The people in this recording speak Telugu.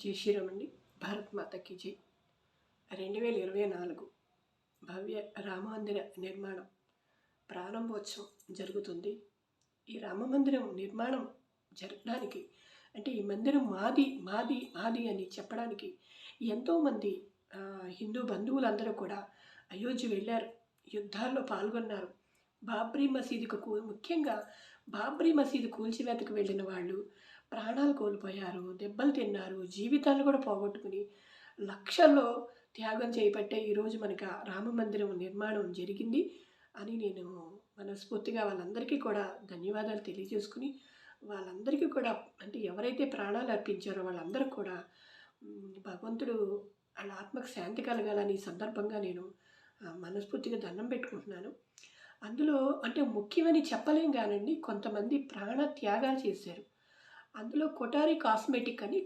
జై శ్రీరామ్ అండి. భారత్ మాతకి జై. 2024 భవ్య రామమందిర నిర్మాణం ప్రారంభోత్సవం జరుగుతుంది. ఈ రామమందిరం నిర్మాణం జరగడానికి అంటే ఈ మందిరం మాది మాది మాది అని చెప్పడానికి ఎంతోమంది హిందూ బంధువులందరూ కూడా అయోధ్య వెళ్ళారు, యుద్ధాల్లో పాల్గొన్నారు. బాబ్రీ మసీదుకు ముఖ్యంగా బాబ్రీ మసీదు కూల్చివేతకు వెళ్ళిన వాళ్ళు ప్రాణాలు కోల్పోయారు, దెబ్బలు తిన్నారు, జీవితాలు కూడా పోగొట్టుకుని లక్షల్లో త్యాగం చేపట్టే ఈరోజు మనకు రామ మందిరం నిర్మాణం జరిగింది అని నేను మనస్ఫూర్తిగా వాళ్ళందరికీ కూడా ధన్యవాదాలు తెలియజేసుకుని, వాళ్ళందరికీ కూడా అంటే ఎవరైతే ప్రాణాలు అర్పించారో వాళ్ళందరూ కూడా భగవంతుడు వాళ్ళ ఆత్మకు శాంతి కలగాలని ఈ సందర్భంగా నేను మనస్ఫూర్తిగా దండం పెట్టుకుంటున్నాను. అందులో అంటే ముఖ్యమని చెప్పలేం కానండి, కొంతమంది ప్రాణ త్యాగాలు చేశారు. అందులో కొటారి కాస్మెటిక్ అని